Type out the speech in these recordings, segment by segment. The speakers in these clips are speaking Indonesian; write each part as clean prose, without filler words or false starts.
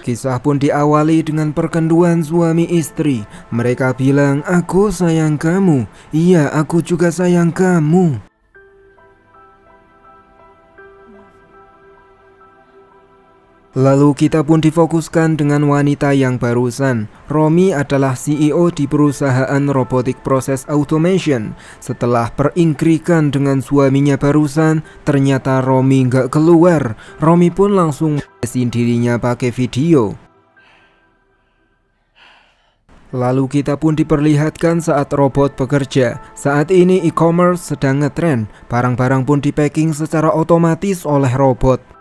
Kisah pun diawali dengan perkenduan suami istri. Mereka bilang, "Aku sayang kamu." "Iya, aku juga sayang kamu." Lalu kita pun difokuskan dengan wanita yang barusan. Romi adalah CEO di perusahaan Robotic Process Automation. Setelah peringkrikan dengan suaminya barusan, ternyata Romi nggak keluar. Romi pun langsung mesin dirinya pakai video. Lalu kita pun diperlihatkan saat robot bekerja. Saat ini e-commerce sedang ngetren. Barang-barang pun di-packing secara otomatis oleh robot.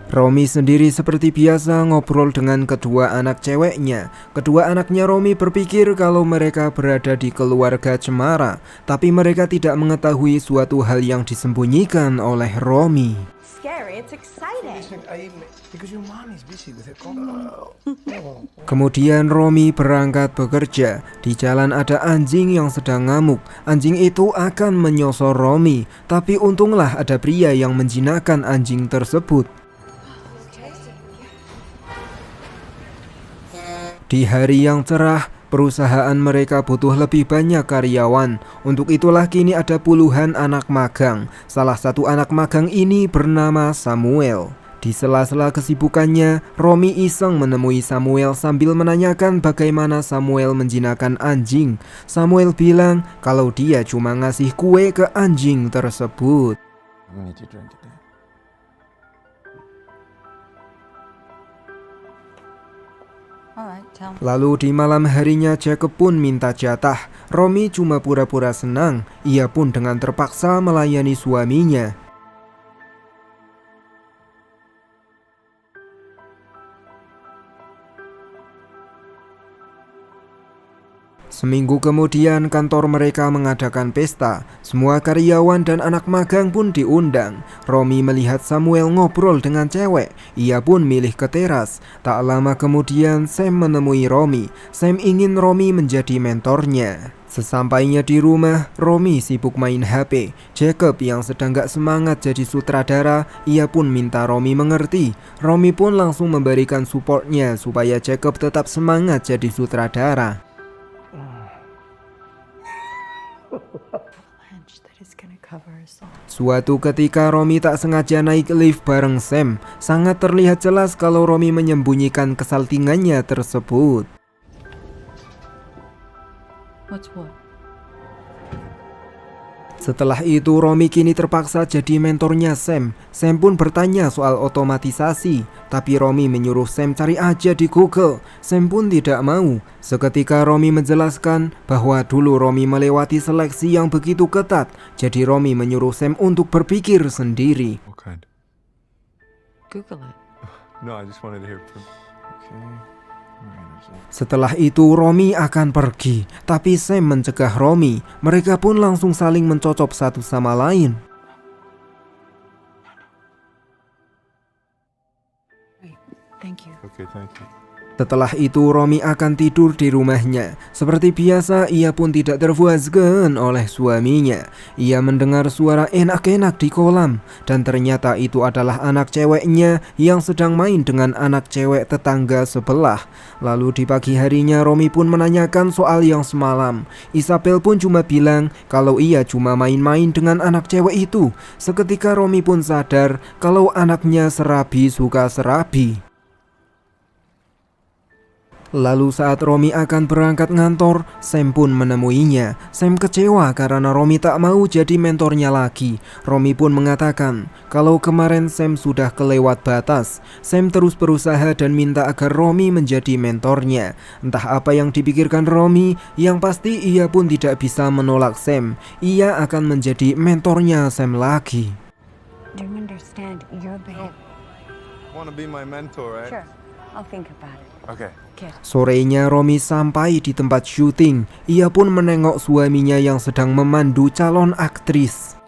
Romi sendiri seperti biasa ngobrol dengan kedua anak ceweknya. Kedua anaknya Romi berpikir kalau mereka berada di keluarga cemara, tapi mereka tidak mengetahui suatu hal yang disembunyikan oleh Romi. Kemudian Romi berangkat bekerja. Di jalan ada anjing yang sedang ngamuk. Anjing itu akan menyosor Romi, tapi untunglah ada pria yang menjinakkan anjing tersebut. Di hari yang cerah, perusahaan mereka butuh lebih banyak karyawan. Untuk itulah kini ada puluhan anak magang. Salah satu anak magang ini bernama Samuel. Di sela-sela kesibukannya, Romi iseng menemui Samuel sambil menanyakan bagaimana Samuel menjinakkan anjing. Samuel bilang kalau dia cuma ngasih kue ke anjing tersebut. Lalu di malam harinya Jacob pun minta jatah. Romi cuma pura-pura senang. Ia pun dengan terpaksa melayani suaminya. Seminggu kemudian kantor mereka mengadakan pesta. Semua karyawan dan anak magang pun diundang. Romi melihat Samuel ngobrol dengan cewek. Ia pun milih ke teras. Tak lama kemudian Sam menemui Romi. Sam ingin Romi menjadi mentornya. Sesampainya di rumah, Romi sibuk main HP. Jacob yang sedang gak semangat jadi sutradara, ia pun minta Romi mengerti. Romi pun langsung memberikan supportnya supaya Jacob tetap semangat jadi sutradara. Suatu ketika Romi tak sengaja naik lift bareng Sam. Sangat terlihat jelas kalau Romi menyembunyikan kesaltingannya tersebut. Setelah itu Romi kini terpaksa jadi mentornya Sam. Sam pun bertanya soal otomatisasi, tapi Romi menyuruh Sam cari aja di Google. Sam pun tidak mau. Seketika Romi menjelaskan bahwa dulu Romi melewati seleksi yang begitu ketat. Jadi Romi menyuruh Sam untuk berpikir sendiri. Google it. No, I just wanted to hear from. Setelah itu Romi akan pergi, tapi Sam mencegah Romi. Mereka pun langsung saling mencocok satu sama lain. Thank you. Okay, thank you. Setelah itu Romi akan tidur di rumahnya. Seperti biasa ia pun tidak terpuaskan oleh suaminya. Ia mendengar suara enak-enak di kolam. Dan ternyata itu adalah anak ceweknya yang sedang main dengan anak cewek tetangga sebelah. Lalu di pagi harinya Romi pun menanyakan soal yang semalam. Isabel pun cuma bilang kalau ia cuma main-main dengan anak cewek itu. Seketika Romi pun sadar kalau anaknya serabi suka serabi. Lalu saat Romi akan berangkat ngantor, Sam pun menemuinya. Sam kecewa karena Romi tak mau jadi mentornya lagi. Romi pun mengatakan kalau kemarin Sam sudah kelewat batas. Sam terus berusaha dan minta agar Romi menjadi mentornya. Entah apa yang dipikirkan Romi, yang pasti ia pun tidak bisa menolak Sam. Ia akan menjadi mentornya Sam lagi. Do you understand? You're bad. Want to be my mentor, right? Sure, I'll think about it. Okay. Sorenya Romi sampai di tempat syuting. Ia pun menengok suaminya yang sedang memandu calon aktris.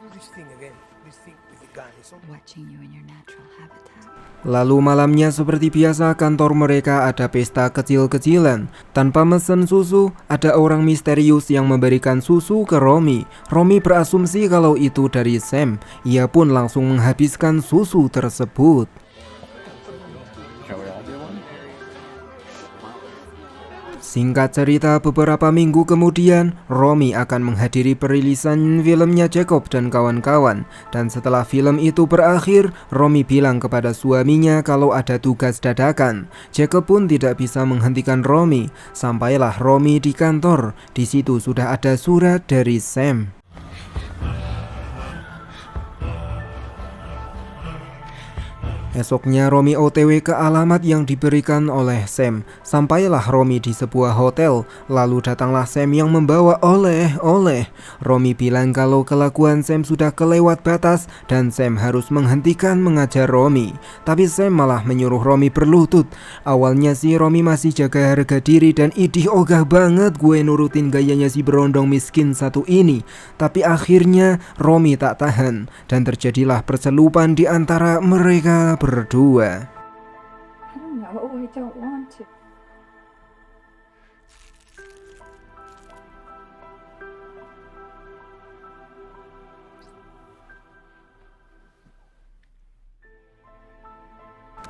Lalu malamnya seperti biasa kantor mereka ada pesta kecil-kecilan. Tanpa mesen susu, ada orang misterius yang memberikan susu ke Romy. Romy berasumsi kalau itu dari Sam. Ia pun langsung menghabiskan susu tersebut. Singkat cerita, beberapa minggu kemudian, Romy akan menghadiri perilisan filmnya Jacob dan kawan-kawan. Dan setelah film itu berakhir, Romy bilang kepada suaminya kalau ada tugas dadakan. Jacob pun tidak bisa menghentikan Romy. Sampailah Romy di kantor. Di situ sudah ada surat dari Sam. Esoknya Romy OTW ke alamat yang diberikan oleh Sam. Sampailah Romy di sebuah hotel. Lalu datanglah Sam yang membawa oleh-oleh. Romy bilang kalau kelakuan Sam sudah kelewat batas dan Sam harus menghentikan mengajar Romy. Tapi Sam malah menyuruh Romy berlutut. Awalnya sih Romy masih jaga harga diri dan idih ogah banget gue nurutin gayanya si berondong miskin satu ini. Tapi akhirnya Romy tak tahan dan terjadilah percelupan di antara mereka berdua. I don't know. I don't want to.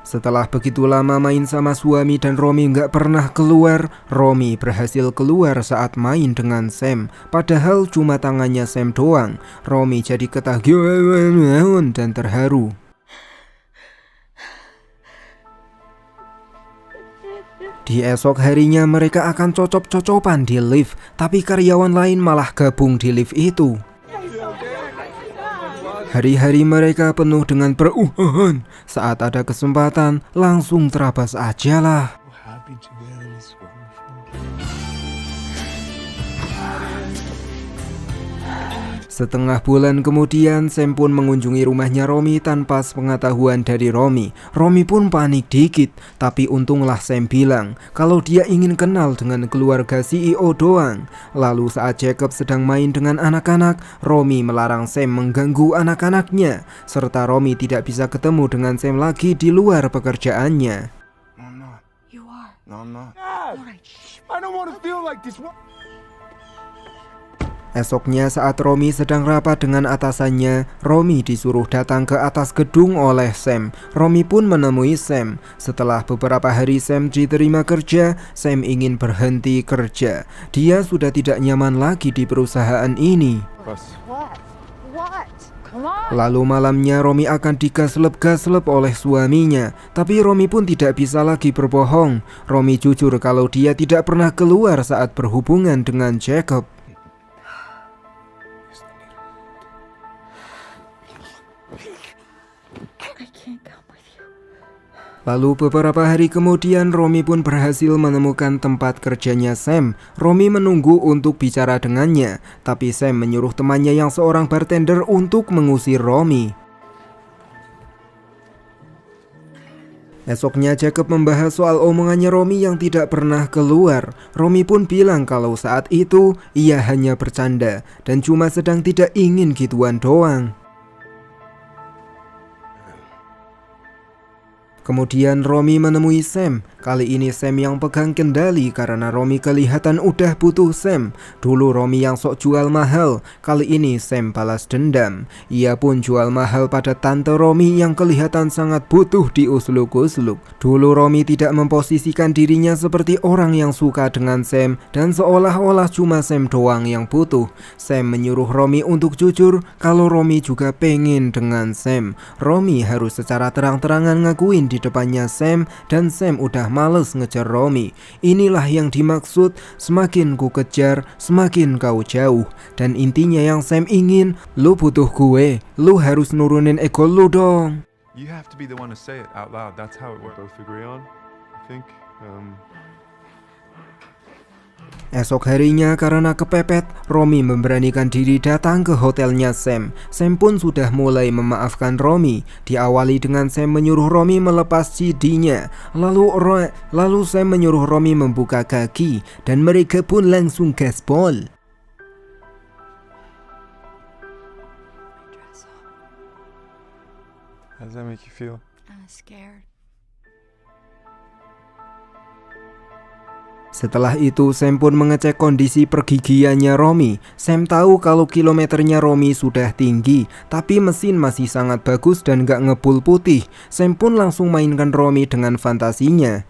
Setelah begitu lama main sama suami dan Romy nggak pernah keluar, Romy berhasil keluar saat main dengan Sam. Padahal cuma tangannya Sam doang. Romy jadi ketagihan dan terharu. Di esok harinya mereka akan cocok-cocokan di lift, tapi karyawan lain malah gabung di lift itu. Hari-hari mereka penuh dengan perubahan. Saat ada kesempatan, langsung terabas aja lah. Setengah bulan kemudian, Sam pun mengunjungi rumahnya Romy tanpa sepengetahuan dari Romy. Romy pun panik dikit, tapi untunglah Sam bilang kalau dia ingin kenal dengan keluarga CEO doang. Lalu saat Jacob sedang main dengan anak-anak, Romy melarang Sam mengganggu anak-anaknya, serta Romy tidak bisa ketemu dengan Sam lagi di luar pekerjaannya. No, I'm not. You are. No, I'm not. All right. I don't want to feel like this. Esoknya saat Romy sedang rapat dengan atasannya, Romy disuruh datang ke atas gedung oleh Sam. Romy pun menemui Sam. Setelah beberapa hari Sam diterima kerja, Sam ingin berhenti kerja. Dia sudah tidak nyaman lagi di perusahaan ini. What? Come on. Lalu malamnya Romy akan digaslep-gaslep oleh suaminya. Tapi Romy pun tidak bisa lagi berbohong. Romy jujur kalau dia tidak pernah keluar saat berhubungan dengan Jacob. Lalu beberapa hari kemudian Romy pun berhasil menemukan tempat kerjanya Sam. Romy menunggu untuk bicara dengannya, tapi Sam menyuruh temannya yang seorang bartender untuk mengusir Romy. Esoknya Jacob membahas soal omongannya Romy yang tidak pernah keluar. Romy pun bilang kalau saat itu ia hanya bercanda dan cuma sedang tidak ingin gituan doang. Kemudian Romy menemui Sam. Kali ini Sam yang pegang kendali karena Romy kelihatan udah butuh Sam. Dulu Romy yang sok jual mahal, kali ini Sam balas dendam. Ia pun jual mahal pada tante Romy yang kelihatan sangat butuh diusluk-usluk. Dulu Romy tidak memposisikan dirinya seperti orang yang suka dengan Sam dan seolah-olah cuma Sam doang yang butuh. Sam menyuruh Romy untuk jujur kalau Romy juga pengen dengan Sam. Romy harus secara terang-terangan ngakuin di depannya Sam dan Sam udah males ngejar Romy. Inilah yang dimaksud semakin ku kejar semakin kau jauh. Dan intinya yang Sam ingin, lu butuh gue, lu harus nurunin ego lu dong. You have to be the one to say it out loud. That's how it works. Both agree on, I think. Esok harinya karena kepepet, Romy memberanikan diri datang ke hotelnya Sam. Sam pun sudah mulai memaafkan Romy. Diawali dengan Sam menyuruh Romy melepas CD-nya. Lalu Sam menyuruh Romy membuka kaki dan mereka pun langsung gaspol. How does that make you feel? Scared. Setelah itu Sam pun mengecek kondisi pergigiannya Romy. Sam tahu kalau kilometernya Romy sudah tinggi, tapi mesin masih sangat bagus dan gak ngebul putih. Sam pun langsung mainkan Romy dengan fantasinya.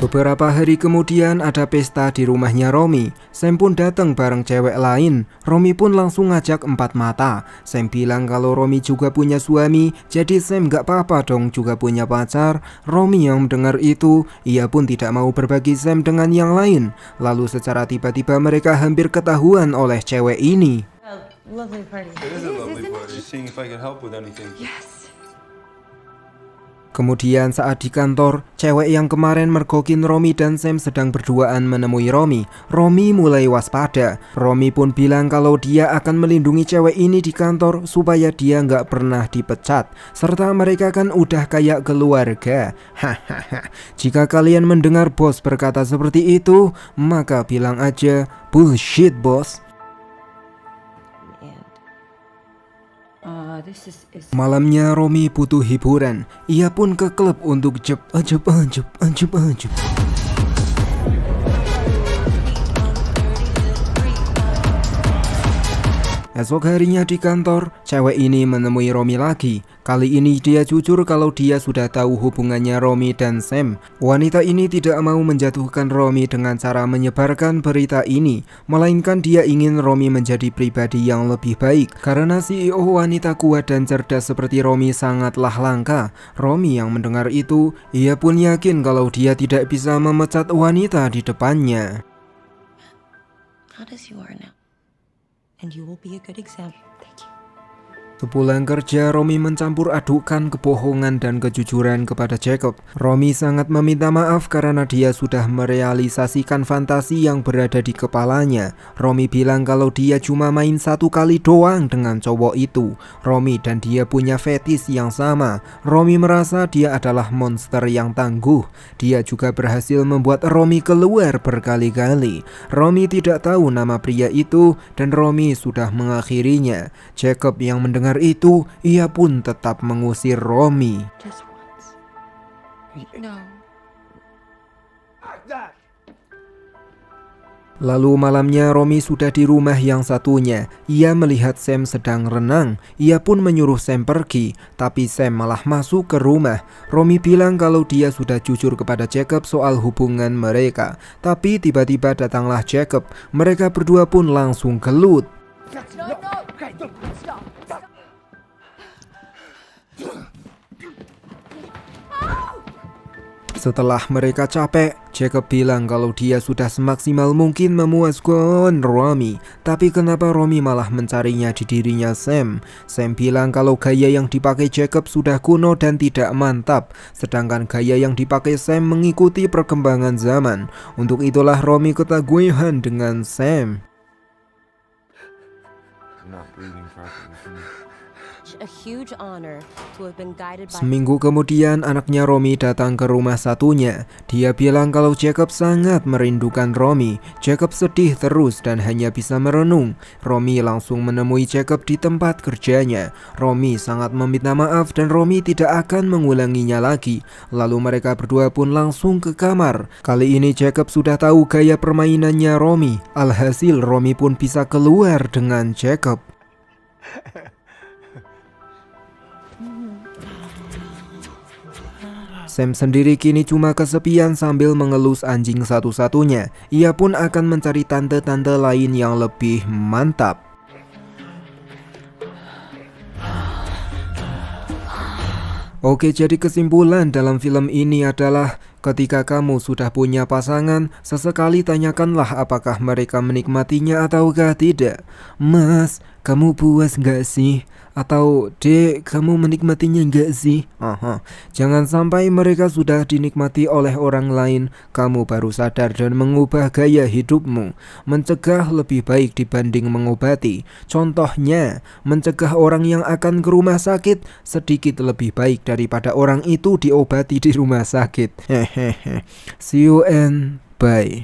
Beberapa hari kemudian ada pesta di rumahnya Romy. Sam pun datang bareng cewek lain. Romy pun langsung ngajak empat mata. Sam bilang kalau Romy juga punya suami, jadi Sam gak apa-apa dong juga punya pacar. Romy yang mendengar itu, ia pun tidak mau berbagi Sam dengan yang lain. Lalu secara tiba-tiba mereka hampir ketahuan oleh cewek ini. Lovely party. It is a lovely party. Seeing if I can help with anything. Yes. Kemudian saat di kantor, cewek yang kemarin mergokin Romy dan Sam sedang berduaan menemui Romy. Romy mulai waspada. Romy pun bilang kalau dia akan melindungi cewek ini di kantor supaya dia nggak pernah dipecat. Serta mereka kan udah kayak keluarga. Hahaha. Jika kalian mendengar bos berkata seperti itu, maka bilang aja bullshit bos. This is Malamnya Romy butuh hiburan. Ia pun ke klub untuk ajep. Esok harinya di kantor, cewek ini menemui Romy lagi. Kali ini dia jujur kalau dia sudah tahu hubungannya Romy dan Sam. Wanita ini tidak mau menjatuhkan Romy dengan cara menyebarkan berita ini, melainkan dia ingin Romy menjadi pribadi yang lebih baik. Karena CEO wanita kuat dan cerdas seperti Romy sangatlah langka. Romy yang mendengar itu, ia pun yakin kalau dia tidak bisa memecat wanita di depannya. Not as you are now. And you will be a good example. Thank you. Sepulang kerja, Romy mencampur adukkan kebohongan dan kejujuran kepada Jacob. Romy sangat meminta maaf karena dia sudah merealisasikan fantasi yang berada di kepalanya. Romy bilang kalau dia cuma main satu kali doang dengan cowok itu. Romy dan dia punya fetis yang sama. Romy merasa dia adalah monster yang tangguh. Dia juga berhasil membuat Romy keluar berkali-kali. Romy tidak tahu nama pria itu dan Romy sudah mengakhirinya. Jacob yang mendengar itu, ia pun tetap mengusir Romy. Just once. no. Lalu malamnya Romy sudah di rumah yang satunya. Ia melihat Sam sedang renang. Ia pun menyuruh Sam pergi, tapi Sam malah masuk ke rumah. Romy bilang kalau dia sudah jujur kepada Jacob soal hubungan mereka. Tapi tiba-tiba datanglah Jacob. Mereka berdua pun langsung gelut. Setelah mereka capek, Jacob bilang kalau dia sudah semaksimal mungkin memuaskan Romy. Tapi kenapa Romy malah mencarinya di dirinya Sam? Sam bilang kalau gaya yang dipakai Jacob sudah kuno dan tidak mantap, sedangkan gaya yang dipakai Sam mengikuti perkembangan zaman. Untuk itulah Romy ketagihan dengan Sam. I'm not breathing properly. A huge honor to have been guided by. Seminggu kemudian anaknya Romy datang ke rumah satunya. Dia bilang kalau Jacob sangat merindukan Romy. Jacob sedih terus dan hanya bisa merenung. Romy langsung menemui Jacob di tempat kerjanya. Romy sangat meminta maaf dan Romy tidak akan mengulanginya lagi. Lalu mereka berdua pun langsung ke kamar. Kali ini Jacob sudah tahu gaya permainannya Romy. Alhasil Romy pun bisa keluar dengan Jacob. Sam sendiri kini cuma kesepian sambil mengelus anjing satu-satunya. Ia pun akan mencari tante-tante lain yang lebih mantap. Oke, jadi kesimpulan dalam film ini adalah ketika kamu sudah punya pasangan, sesekali tanyakanlah apakah mereka menikmatinya ataukah tidak. Mas, kamu puas gak sih? Atau Dek, kamu menikmatinya gak sih? Jangan sampai mereka sudah dinikmati oleh orang lain, kamu baru sadar dan mengubah gaya hidupmu. Mencegah lebih baik dibanding mengobati. Contohnya, mencegah orang yang akan ke rumah sakit sedikit lebih baik daripada orang itu diobati di rumah sakit. See you and bye.